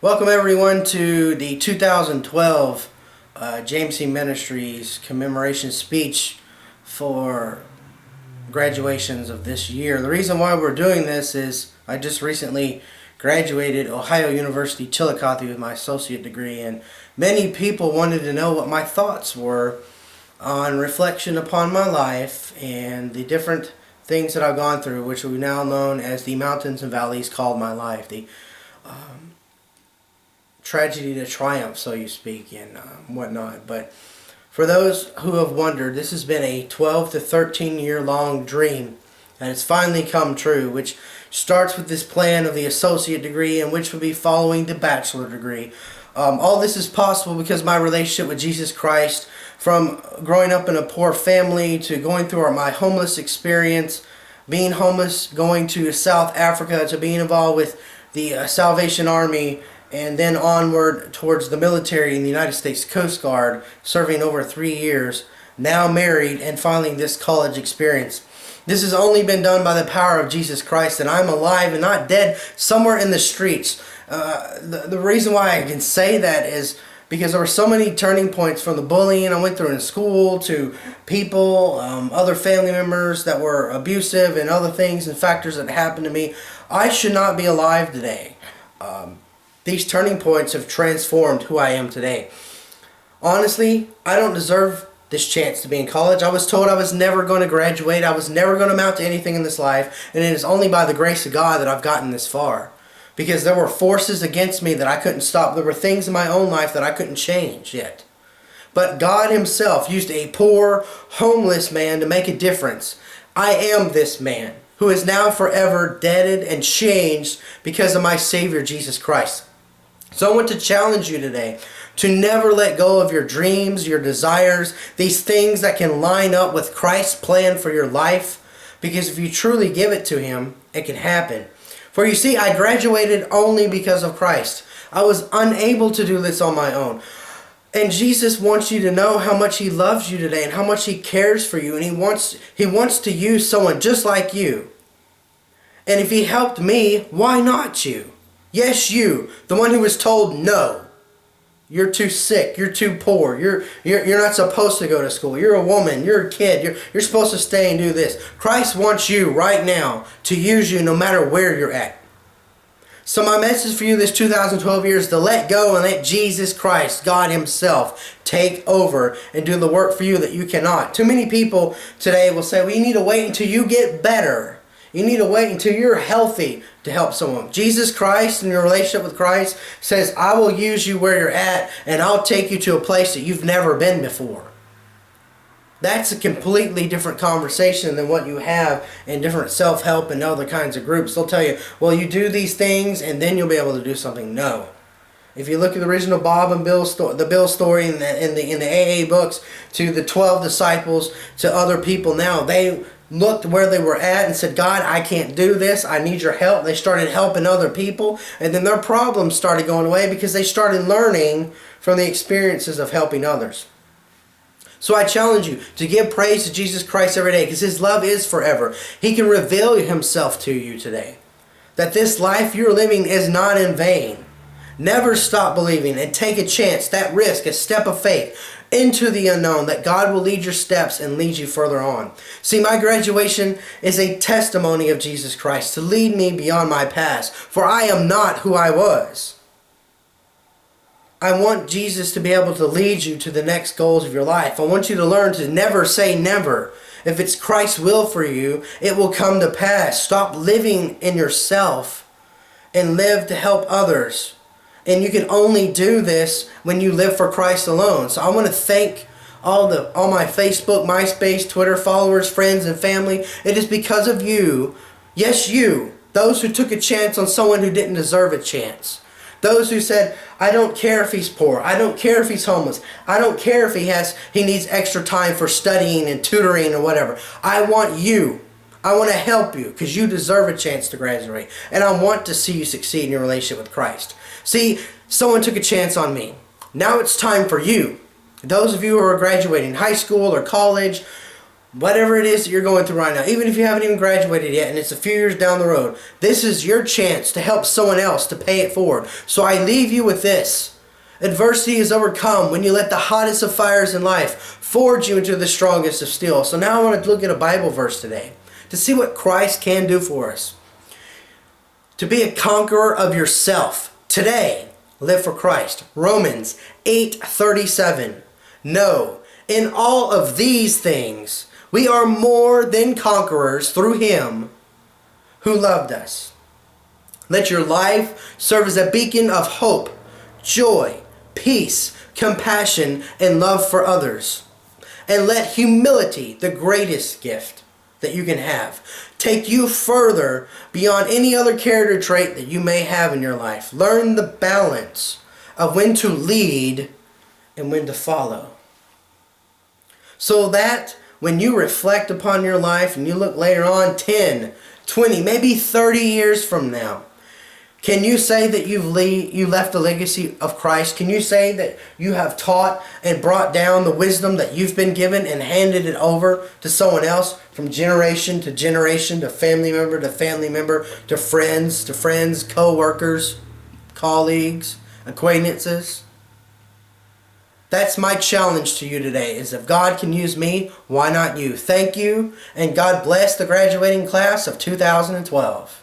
Welcome everyone to the 2012 James C. Ministries commemoration speech for graduations of this year. The reason why we're doing this is I just recently graduated Ohio University Chillicothe with my associate degree, and many people wanted to know what my thoughts were on reflection upon my life and the different things that I've gone through, which we now known as the mountains and valleys called my life, the tragedy to triumph, so you speak, and whatnot. But for those who have wondered, this has been a 12 to 13 year long dream that has finally come true, which starts with this plan of the associate degree, and which will be following the bachelor degree. All this is possible because my relationship with Jesus Christ, from growing up in a poor family to going through my homeless experience, being homeless, going to South Africa, to being involved with the Salvation Army, and then onward towards the military in the United States Coast Guard, serving over 3 years, now married, and finally this college experience. This has only been done by the power of Jesus Christ, and I'm alive and not dead somewhere in the streets. The reason why I can say that is because there were so many turning points, from the bullying I went through in school to people, other family members that were abusive, and other things and factors that happened to me. I should not be alive today. These turning points have transformed who I am today. Honestly, I don't deserve this chance to be in college. I was told I was never going to graduate. I was never going to amount to anything in this life. And it is only by the grace of God that I've gotten this far. Because there were forces against me that I couldn't stop. There were things in my own life that I couldn't change yet. But God Himself used a poor, homeless man to make a difference. I am this man who is now forever deaded and changed because of my Savior, Jesus Christ. So I want to challenge you today to never let go of your dreams, your desires, these things that can line up with Christ's plan for your life. Because if you truly give it to Him, it can happen. For you see, I graduated only because of Christ. I was unable to do this on my own. And Jesus wants you to know how much He loves you today and how much He cares for you. And He wants to use someone just like you. And if He helped me, why not you? Yes, you, the one who was told no. You're too sick. You're too poor. You're not supposed to go to school. You're a woman. You're a kid. You're supposed to stay and do this. Christ wants you right now to use you no matter where you're at. So my message for you this 2012 year is to let go and let Jesus Christ, God Himself, take over and do the work for you that you cannot. Too many people today will say, well, you need to wait until you get better. You need to wait until you're healthy to help someone. Jesus Christ, in your relationship with Christ, says, I will use you where you're at, and I'll take you to a place that you've never been before. That's a completely different conversation than what you have in different self-help and other kinds of groups. They'll tell you, well, you do these things and then you'll be able to do something. No. If you look at the original Bob and Bill story in the AA books, to the 12 disciples, to other people now, they looked where they were at and said, God, I can't do this. I need your help. They started helping other people, and then their problems started going away because they started learning from the experiences of helping others. So I challenge you to give praise to Jesus Christ every day, because His love is forever. He can reveal Himself to you today. That this life you're living is not in vain. Never stop believing and take a chance, that risk, a step of faith into the unknown, that God will lead your steps and lead you further on. See, my graduation is a testimony of Jesus Christ to lead me beyond my past, for I am not who I was. I want Jesus to be able to lead you to the next goals of your life. I want you to learn to never say never. If it's Christ's will for you, it will come to pass. Stop living in yourself and live to help others. And you can only do this when you live for Christ alone. So I want to thank all my Facebook, MySpace, Twitter followers, friends, and family. It is because of you, yes, you, those who took a chance on someone who didn't deserve a chance. Those who said, I don't care if he's poor. I don't care if he's homeless. I don't care if he needs extra time for studying and tutoring or whatever. I want you. I want to help you because you deserve a chance to graduate. And I want to see you succeed in your relationship with Christ. See, someone took a chance on me. Now it's time for you. Those of you who are graduating high school or college, Whatever it is that you're going through right now, even if you haven't even graduated yet and it's a few years down the road, this is your chance to help someone else to pay it forward. So I leave you with this. Adversity is overcome when you let the hottest of fires in life forge you into the strongest of steel. So now I want to look at a Bible verse today to see what Christ can do for us. To be a conqueror of yourself. Today, live for Christ. Romans 8:37. No, in all of these things, we are more than conquerors through Him who loved us. Let your life serve as a beacon of hope, joy, peace, compassion, and love for others. And let humility, the greatest gift that you can have, take you further beyond any other character trait that you may have in your life. Learn the balance of when to lead and when to follow. So that when you reflect upon your life and you look later on 10, 20, maybe 30 years from now, can you say that you left a legacy of Christ? Can you say that you have taught and brought down the wisdom that you've been given and handed it over to someone else from generation to generation, to family member to family member, to friends, co-workers, colleagues, acquaintances? That's my challenge to you today, is if God can use me, why not you? Thank you, and God bless the graduating class of 2012.